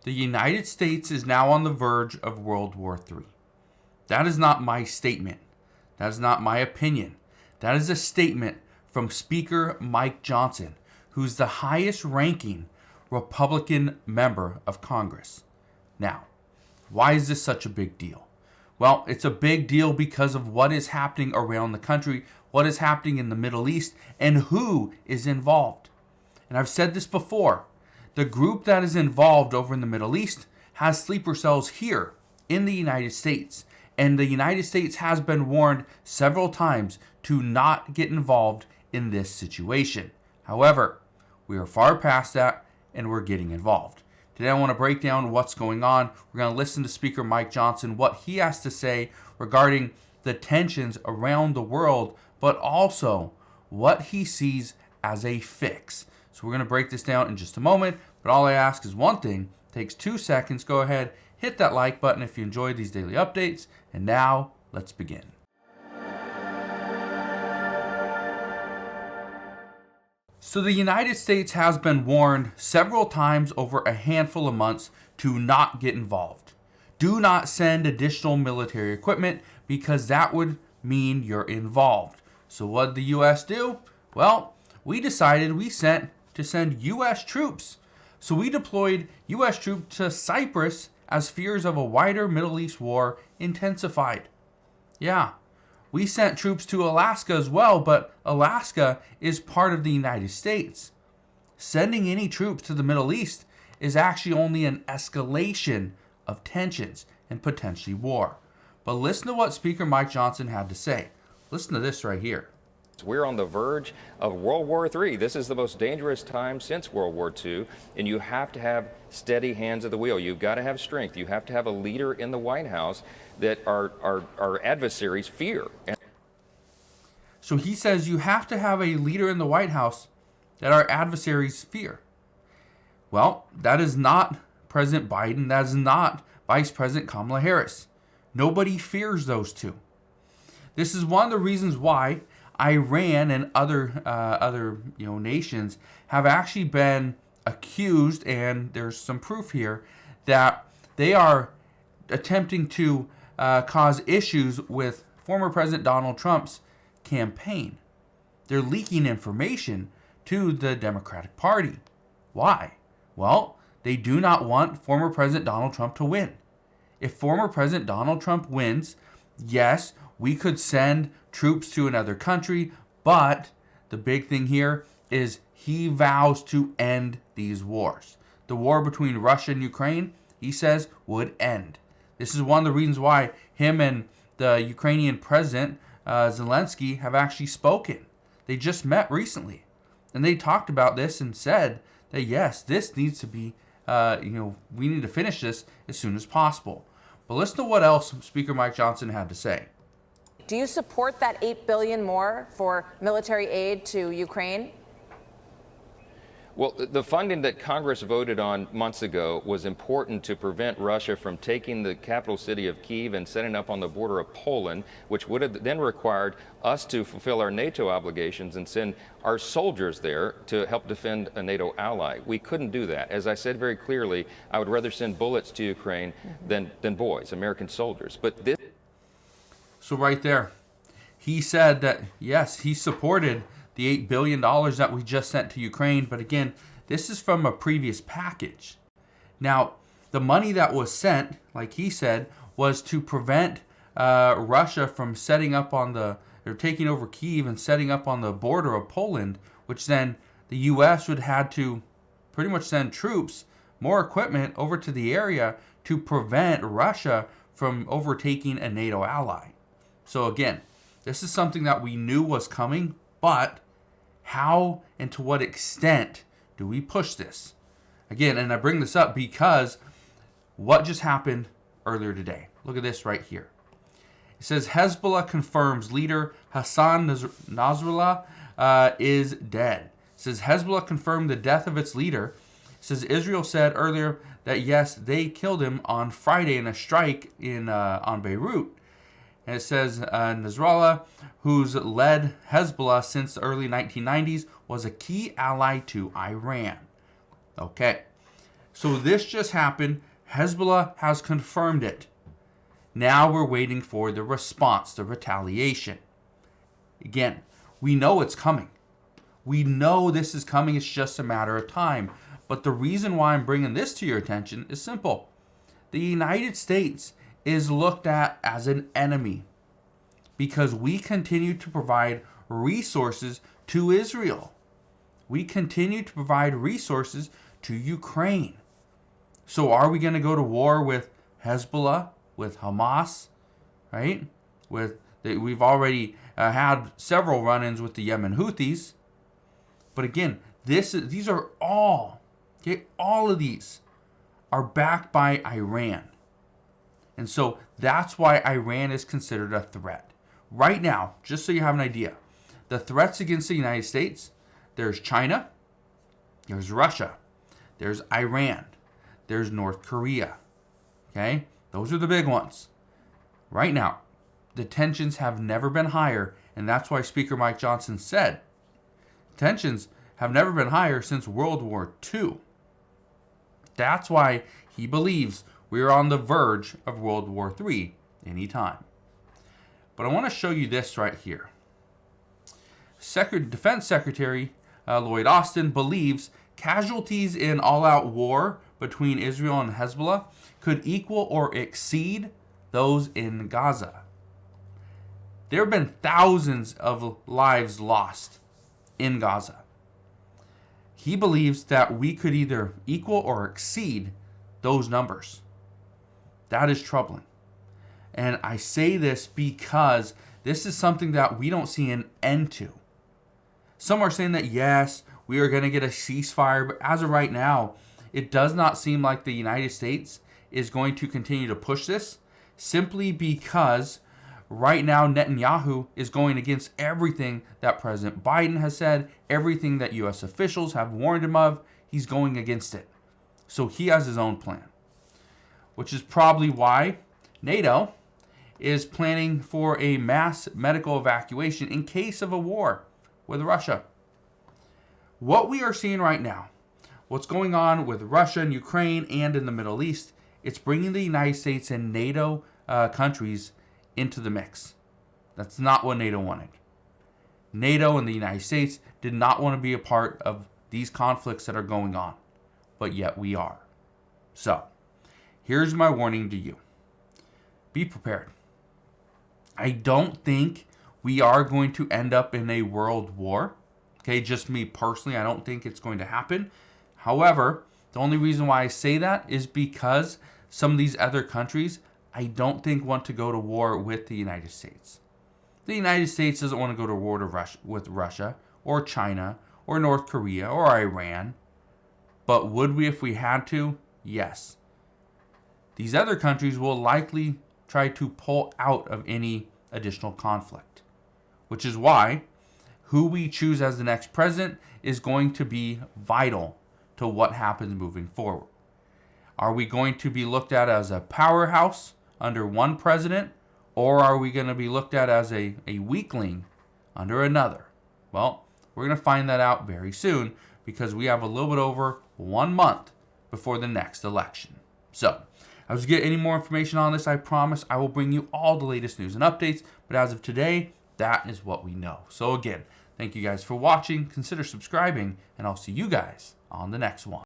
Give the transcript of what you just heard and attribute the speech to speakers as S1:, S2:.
S1: The United States is now on the verge of World War III. That is not my statement. That is not my opinion. That is a statement from Speaker Mike Johnson, who's the highest ranking Republican member of Congress. Now, why is this such a big deal? Well, it's a big deal because of what is happening around the country, what is happening in the Middle East, and who is involved. And I've said this before. The group that is involved over in the Middle East has sleeper cells here in the United States. And the United States has been warned several times to not get involved in this situation. However, we are far past that and we're getting involved. Today I want to break down what's going on. We're going to listen to Speaker Mike Johnson, what he has to say regarding the tensions around the world, but also what he sees as a fix. So we're going to break this down in just a moment, but all I ask is one thing. It takes 2 seconds. Go ahead, hit that like button if you enjoyed these daily updates. And now, let's begin. So the United States has been warned several times over a handful of months to not get involved. Do not send additional military equipment because that would mean you're involved. So what did the U.S. do? Well, we decided to send U.S. troops. So we deployed U.S. troops to Cyprus as fears of a wider Middle East war intensified. Yeah, we sent troops to Alaska as well, but Alaska is part of the United States. Sending any troops to the Middle East is actually only an escalation of tensions and potentially war. But listen to what Speaker Mike Johnson had to say. Listen to this right here.
S2: We're on the verge of World War III. This is the most dangerous time since World War II, and you have to have steady hands at the wheel. You've got to have strength. You have to have a leader in the White House that our adversaries fear.
S1: So he says you have to have a leader in the White House that our adversaries fear. Well, that is not President Biden. That is not Vice President Kamala Harris. Nobody fears those two. This is one of the reasons why Iran and other nations have actually been accused, and there's some proof here that they are attempting to cause issues with former President Donald Trump's campaign. They're leaking information to the Democratic Party. Why? Well, they do not want former President Donald Trump to win. If former President Donald Trump wins, yes, we could send troops to another country, but the big thing here is he vows to end these wars. The war between Russia and Ukraine, he says, would end. This is one of the reasons why him and the Ukrainian president, Zelensky, have actually spoken. They just met recently, and they talked about this and said that, yes, this needs to be, we need to finish this as soon as possible. But listen to what else Speaker Mike Johnson had to say.
S3: Do you support that $8 billion more for military aid to Ukraine?
S2: Well, the funding that Congress voted on months ago was important to prevent Russia from taking the capital city of Kyiv and setting up on the border of Poland, which would have then required us to fulfill our NATO obligations and send our soldiers there to help defend a NATO ally. We couldn't do that. As I said very clearly, I would rather send bullets to Ukraine than boys, American soldiers. But this.
S1: So right there, he said that, yes, he supported the $8 billion that we just sent to Ukraine. But again, this is from a previous package. Now, the money that was sent, like he said, was to prevent Russia from setting up or taking over Kyiv and setting up on the border of Poland, which then the U.S. would have to pretty much send troops, more equipment over to the area to prevent Russia from overtaking a NATO ally. So again, this is something that we knew was coming, but how and to what extent do we push this? Again, and I bring this up because what just happened earlier today. Look at this right here. It says Hezbollah confirms leader Hassan Nasrallah is dead. It says Hezbollah confirmed the death of its leader. It says Israel said earlier that yes, they killed him on Friday in a strike on Beirut. And it says Nasrallah, who's led Hezbollah since the early 1990s, was a key ally to Iran. Okay. So this just happened. Hezbollah has confirmed it. Now we're waiting for the response, the retaliation. Again, we know it's coming. We know this is coming. It's just a matter of time. But the reason why I'm bringing this to your attention is simple. The United States is looked at as an enemy because we continue to provide resources to Israel. We continue to provide resources to Ukraine. So are we going to go to war with Hezbollah, with Hamas, right? We've already had several run-ins with the Yemen Houthis. But again, these are all of these are backed by Iran. And so that's why Iran is considered a threat. Right now, just so you have an idea, the threats against the United States, there's China, there's Russia, there's Iran, there's North Korea. Okay? Those are the big ones. Right now, the tensions have never been higher, and that's why Speaker Mike Johnson said tensions have never been higher since World War II. That's why he believes we are on the verge of World War III anytime. But I want to show you this right here. Defense Secretary Lloyd Austin believes casualties in all-out war between Israel and Hezbollah could equal or exceed those in Gaza. There have been thousands of lives lost in Gaza. He believes that we could either equal or exceed those numbers. That is troubling. And I say this because this is something that we don't see an end to. Some are saying that yes, we are going to get a ceasefire, but as of right now, it does not seem like the United States is going to continue to push this, simply because right now Netanyahu is going against everything that President Biden has said, everything that U.S. officials have warned him of. He's going against it. So he has his own plan, which is probably why NATO is planning for a mass medical evacuation in case of a war with Russia. What we are seeing right now, what's going on with Russia and Ukraine and in the Middle East, it's bringing the United States and NATO countries into the mix. That's not what NATO wanted. NATO and the United States did not want to be a part of these conflicts that are going on, but yet we are. So, here's my warning to you. Be prepared. I don't think we are going to end up in a world war. Okay, just me personally, I don't think it's going to happen. However, the only reason why I say that is because some of these other countries, I don't think want to go to war with the United States. The United States doesn't want to go to war with Russia or China or North Korea or Iran. But would we if we had to? Yes. These other countries will likely try to pull out of any additional conflict, which is why who we choose as the next president is going to be vital to what happens moving forward. Are we going to be looked at as a powerhouse under one president, or are we going to be looked at as a weakling under another? Well, we're going to find that out very soon because we have a little bit over 1 month before the next election. So, as we get any more information on this, I promise I will bring you all the latest news and updates. But as of today, that is what we know. So again, thank you guys for watching. Consider subscribing, and I'll see you guys on the next one.